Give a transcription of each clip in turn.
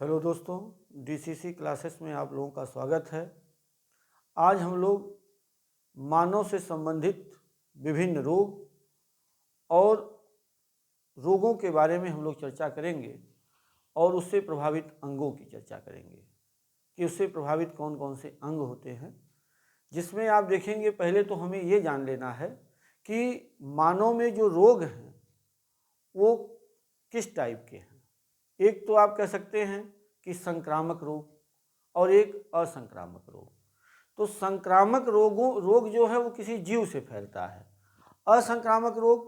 Hello दोस्तों, DCC classes में आप लोगों का स्वागत है। आज हम लोग मानव से संबंधित विभिन्न रोग और रोगों के बारे में हम लोग चर्चा करेंगे और उससे प्रभावित अंगों की चर्चा करेंगे कि उससे प्रभावित कौन कौन से अंग होते हैं। जिसमें आप देखेंगे, पहले तो हमें ये जान लेना है कि मानव में जो रोग हैं वो किस टाइप के हैं। एक तो आप कह सकते हैं कि संक्रामक रोग और एक असंक्रामक रोग। तो संक्रामक रोग जो है वो किसी जीव से फैलता है। असंक्रामक रोग,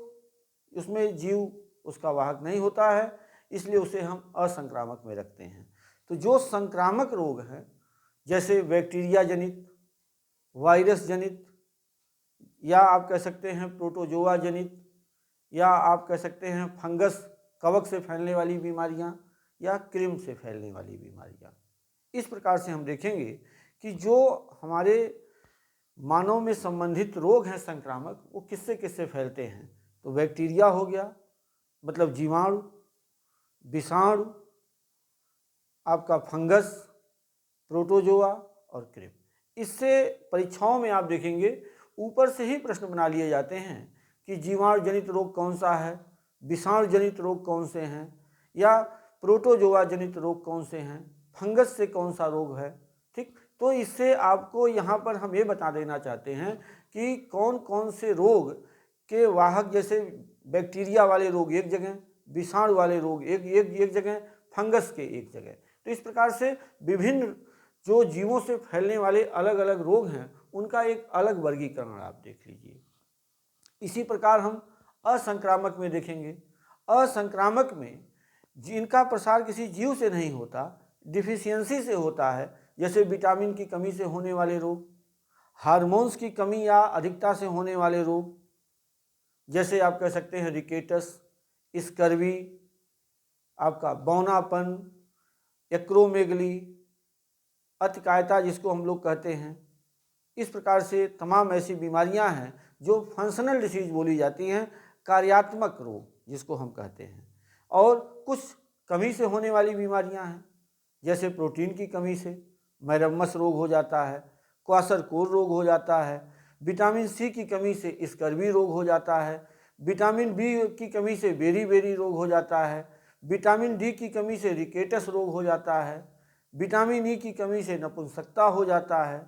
उसमें जीव उसका वाहक नहीं होता है, इसलिए उसे हम असंक्रामक में रखते हैं। तो जो संक्रामक रोग हैं, जैसे बैक्टीरिया जनित, वायरस जनित, या आप कह सकते हैं प्रोटोजोआ जनित, या आप कह सकते हैं फंगस कवक से फैलने वाली बीमारियां, या क्रिम से फैलने वाली बीमारियां। इस प्रकार से हम देखेंगे कि जो हमारे मानव में संबंधित रोग हैं संक्रामक, वो किससे किससे फैलते हैं। तो बैक्टीरिया हो गया, मतलब जीवाणु, विषाणु, आपका फंगस, प्रोटोजोआ और क्रिम। इससे परीक्षाओं में आप देखेंगे ऊपर से ही प्रश्न बना लिए जाते हैं कि जीवाणु जनित रोग कौन सा है, विषाणु जनित रोग कौन से हैं, या प्रोटोजोआ जनित रोग कौन से हैं, फंगस से कौन सा रोग है। ठीक, तो इससे आपको यहाँ पर हम ये बता देना चाहते हैं कि कौन कौन से रोग के वाहक, जैसे बैक्टीरिया वाले रोग एक जगह, विषाणु वाले रोग एक जगह, फंगस के एक जगह। तो इस प्रकार से विभिन्न जो जीवों से फैलने वाले अलग अलग रोग हैं उनका एक अलग वर्गीकरण आप देख लीजिए। इसी प्रकार हम असंक्रामक में देखेंगे। असंक्रामक में जिनका प्रसार किसी जीव से नहीं होता, डिफिशियंसी से होता है, जैसे विटामिन की कमी से होने वाले रोग, हार्मोन्स की कमी या अधिकता से होने वाले रोग, जैसे आप कह सकते हैं रिकेटस, स्कर्वी, आपका बौनापन, एक्रोमेगली, अतिकायता जिसको हम लोग कहते हैं। इस प्रकार से तमाम ऐसी बीमारियां हैं जो फंक्शनल डिसीज बोली जाती हैं, कार्यात्मक रोग जिसको हम कहते हैं। और कुछ कमी से होने वाली बीमारियां हैं, जैसे प्रोटीन की कमी से मैरम्मस रोग हो जाता है, क्वाशरकोर रोग हो जाता है, विटामिन सी की कमी से स्कर्वी रोग हो जाता है, विटामिन बी की कमी से बेरी रोग हो जाता है, विटामिन डी की कमी से रिकेटस रोग हो जाता है, विटामिन ई की कमी से नपुंसकता हो जाता है,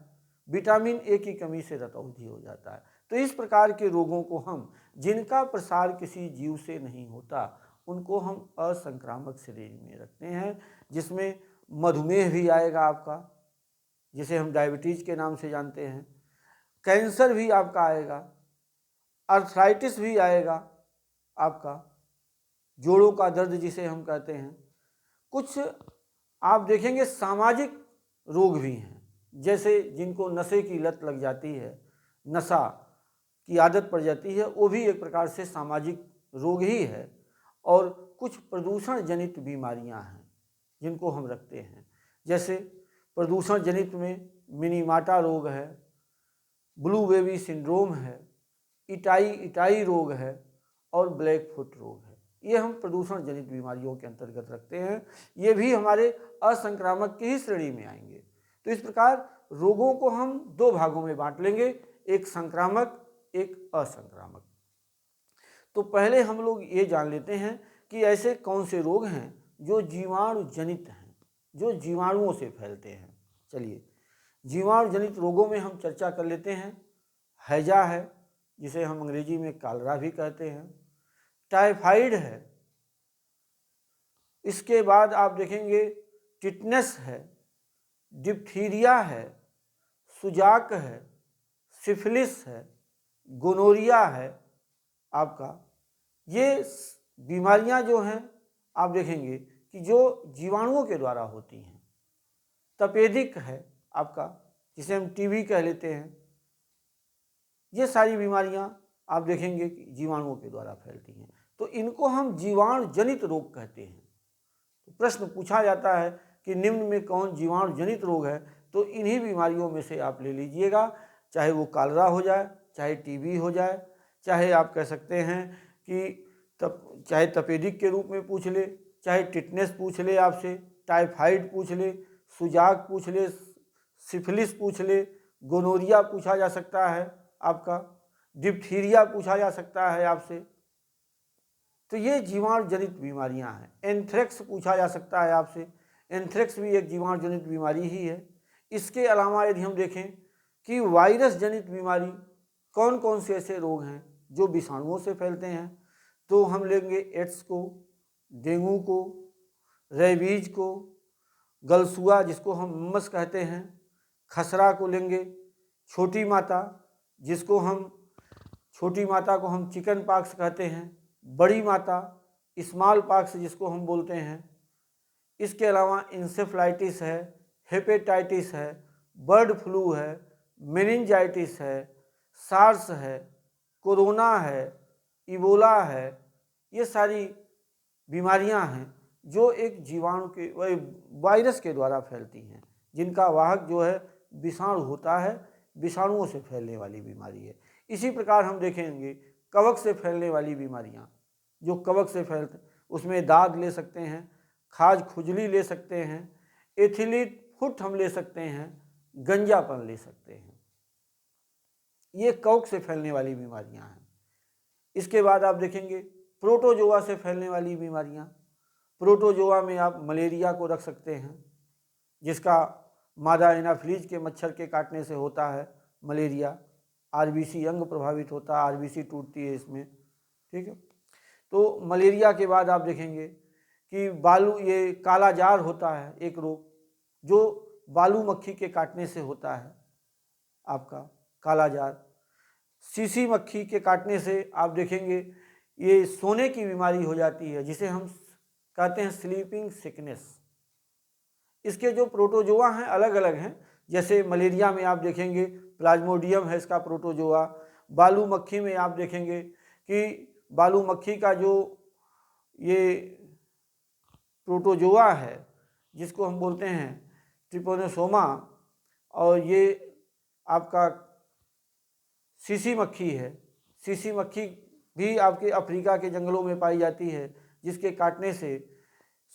विटामिन ए की कमी से रतौंधी हो जाता है। तो इस प्रकार के रोगों को हम, जिनका प्रसार किसी जीव से नहीं होता, उनको हम असंक्रामक श्रेणी में रखते हैं। जिसमें मधुमेह भी आएगा आपका, जिसे हम डायबिटीज के नाम से जानते हैं, कैंसर भी आपका आएगा, अर्थराइटिस भी आएगा आपका, जोड़ों का दर्द जिसे हम कहते हैं। कुछ आप देखेंगे सामाजिक रोग भी हैं, जैसे जिनको नशे की लत लग जाती है, नशा की आदत पड़ जाती है, वो भी एक प्रकार से सामाजिक रोग ही है। और कुछ प्रदूषण जनित बीमारियां हैं जिनको हम रखते हैं, जैसे प्रदूषण जनित में मिनीमाटा रोग है, ब्लू बेबी सिंड्रोम है, इटाई रोग है और ब्लैक फुट रोग है। ये हम प्रदूषण जनित बीमारियों के अंतर्गत रखते हैं। ये भी हमारे असंक्रामक की ही श्रेणी में आएंगे। तो इस प्रकार रोगों को हम दो भागों में बांट लेंगे, एक संक्रामक, एक असंक्रामक। तो पहले हम लोग ये जान लेते हैं कि ऐसे कौन से रोग हैं जो जीवाणु जनित हैं, जो जीवाणुओं से फैलते हैं। चलिए, जीवाणु जनित रोगों में हम चर्चा कर लेते हैं। हैजा है, जिसे हम अंग्रेजी में कॉलरा भी कहते हैं, टाइफाइड है, इसके बाद आप देखेंगे टिटनेस है, डिप्थीरिया है, सुजाक है, सिफिलिस है, गोनोरिया है आपका। ये बीमारियां जो हैं आप देखेंगे कि जो जीवाणुओं के द्वारा होती हैं। तपेदिक है आपका, जिसे हम टीबी कह लेते हैं। ये सारी बीमारियां आप देखेंगे कि जीवाणुओं के द्वारा फैलती हैं, तो इनको हम जीवाणु जनित रोग कहते हैं। तो प्रश्न पूछा जाता है कि निम्न में कौन जीवाणु जनित रोग है, तो इन्हीं बीमारियों में से आप ले लीजिएगा, चाहे वो कॉलरा हो जाए, चाहे टीबी हो जाए, चाहे आप कह सकते हैं कि चाहे तपेदिक के रूप में पूछ ले, चाहे टिटनेस पूछ ले आपसे, टाइफाइड पूछ ले, सुजाक पूछ ले, सिफिलिस पूछ ले, गोनोरिया पूछा जा सकता है आपका, डिप्थीरिया पूछा जा सकता है आपसे। तो ये जीवाणु जनित बीमारियां हैं। एंथ्रेक्स पूछा जा सकता है आपसे, एंथ्रेक्स भी एक जीवाणु जनित बीमारी ही है। इसके अलावा यदि हम देखें कि वायरस जनित बीमारी कौन कौन से ऐसे रोग हैं जो विषाणुओं से फैलते हैं, तो हम लेंगे एड्स को, डेंगू को, रेबीज को, गलसुआ जिसको हम मम्मस कहते हैं, खसरा को लेंगे, छोटी माता जिसको हम छोटी माता को हम चिकन पॉक्स कहते हैं, बड़ी माता स्मॉल पॉक्स जिसको हम बोलते हैं। इसके अलावा इंसेफ्लाइटिस है, हेपेटाइटिस है, बर्ड फ्लू है, मेनिंजाइटिस है, सार्स है, कोरोना है, इबोला है। ये सारी बीमारियां हैं जो एक जीवाणु के वायरस के द्वारा फैलती हैं, जिनका वाहक जो है विषाणु होता है, विषाणुओं से फैलने वाली बीमारी है। इसी प्रकार हम देखेंगे कवक से फैलने वाली बीमारियां, जो कवक से फैलते उसमें दाद ले सकते हैं, खाज खुजली ले सकते हैं, एथिलीट फुट हम ले सकते हैं, गंजापन ले सकते हैं। ये कवक से फैलने वाली बीमारियां हैं। इसके बाद आप देखेंगे प्रोटोजोआ से फैलने वाली बीमारियां। प्रोटोजोआ में आप मलेरिया को रख सकते हैं, जिसका मादा एनाफिलीज के मच्छर के काटने से होता है मलेरिया। आरबीसी अंग प्रभावित होता है, आरबीसी टूटती है इसमें, ठीक है। तो मलेरिया के बाद आप देखेंगे कि ये काला जार होता है एक रोग जो बालू मक्खी के काटने से होता है आपका काला जार। सीसी मक्खी के काटने से आप देखेंगे ये सोने की बीमारी हो जाती है, जिसे हम कहते हैं स्लीपिंग सिकनेस। इसके जो प्रोटोजोआ हैं अलग अलग हैं। जैसे मलेरिया में आप देखेंगे प्लाज्मोडियम है इसका प्रोटोजोआ। बालू मक्खी में आप देखेंगे कि बालू मक्खी का जो ये प्रोटोजोआ है जिसको हम बोलते हैं ट्रिपोनोसोमा, और ये आपका सीसी मक्खी है। सीसी मक्खी भी आपके अफ्रीका के जंगलों में पाई जाती है, जिसके काटने से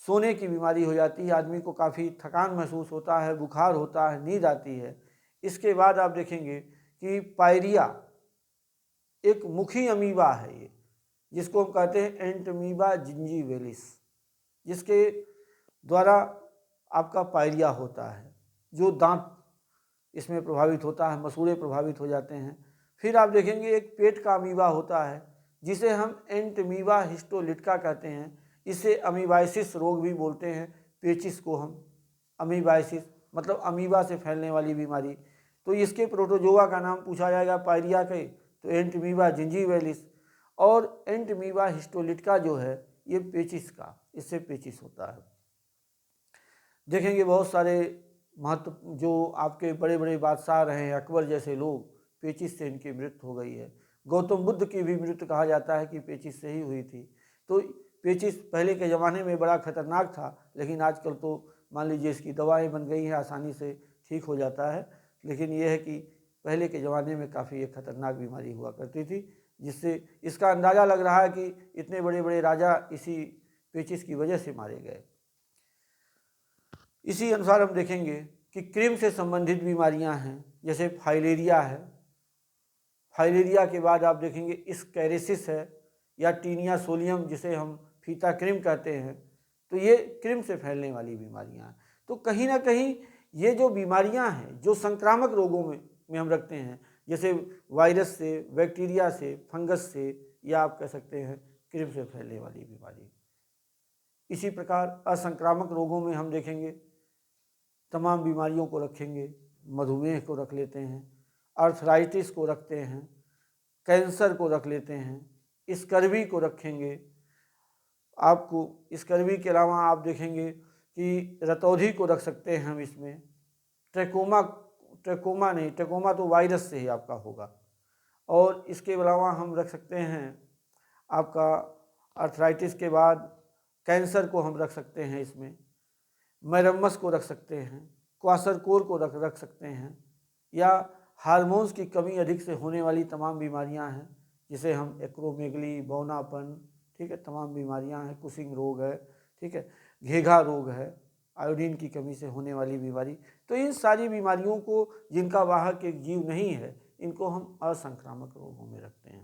सोने की बीमारी हो जाती है। आदमी को काफ़ी थकान महसूस होता है, बुखार होता है, नींद आती है। इसके बाद आप देखेंगे कि पायरिया एक मुखी अमीबा है ये, जिसको हम कहते हैं एंटमीबा जिंजीवेलिस, जिसके द्वारा आपका पायरिया होता है, जो दांत इसमें प्रभावित होता है, मसूड़े प्रभावित हो जाते हैं। फिर आप देखेंगे एक पेट का अमीबा होता है जिसे हम एंटमीबा हिस्टोलिटिका कहते हैं। इसे अमीबाइसिस रोग भी बोलते हैं। पेचिस को हम अमीबाइसिस मतलब अमीबा से फैलने वाली बीमारी। तो इसके प्रोटोजोआ का नाम पूछा जाएगा पायरिया के, तो एंटमीबा जिंजीवेलिस। और एंटमीबा हिस्टोलिटिका जो है ये पेचिस का, इससे पेचिस होता है। देखेंगे बहुत सारे महत्व जो आपके बड़े बड़े बादशाह रहे हैं, अकबर जैसे लोग, पेचिस से इनकी मृत्यु हो गई है। गौतम बुद्ध की भी मृत्यु कहा जाता है कि पेचिस से ही हुई थी। तो पेचिस पहले के ज़माने में बड़ा खतरनाक था, लेकिन आजकल तो मान लीजिए इसकी दवाएं बन गई हैं, आसानी से ठीक हो जाता है। लेकिन यह है कि पहले के ज़माने में काफ़ी एक खतरनाक बीमारी हुआ करती थी, जिससे इसका अंदाज़ा लग रहा है कि इतने बड़े बड़े राजा इसी पेचिस की वजह से मारे गए। इसी अनुसार हम देखेंगे कि कृमि से संबंधित बीमारियां हैं, जैसे फाइलेरिया है। फाइलेरिया के बाद आप देखेंगे स्कैरिसिस है या टीनिया सोलियम, जिसे हम फीता कृमि कहते हैं। तो ये कृमि से फैलने वाली बीमारियां हैं। तो कहीं ना कहीं ये जो बीमारियां हैं जो संक्रामक रोगों में हम रखते हैं, जैसे वायरस से, बैक्टीरिया से, फंगस से, या आप कह सकते हैं कृमि से फैलने वाली बीमारी। इसी प्रकार असंक्रामक रोगों में हम देखेंगे तमाम बीमारियों को रखेंगे। मधुमेह को रख लेते हैं, आर्थराइटिस को रखते हैं, कैंसर को रख लेते हैं, स्कर्वी को रखेंगे। आपको स्कर्वी के अलावा आप देखेंगे कि रतौधी को रख सकते हैं हम इसमें। ट्रैकोमा नहीं, ट्रैकोमा तो वायरस से ही आपका होगा। और इसके अलावा हम रख सकते हैं आपका आर्थराइटिस के बाद कैंसर को हम रख सकते हैं इसमें। मैरम्मस को रख सकते हैं, क्वासरकोर को रख सकते हैं, या हार्मोन्स की कमी अधिक से होने वाली तमाम बीमारियां हैं, जिसे हम एक्रोमेगली, बौनापन, ठीक है, तमाम बीमारियां हैं। कुशिंग रोग है, ठीक है, घेघा रोग है, आयोडीन की कमी से होने वाली बीमारी। तो इन सारी बीमारियों को जिनका वाहक एक जीव नहीं है, इनको हम असंक्रामक रोगों में रखते हैं।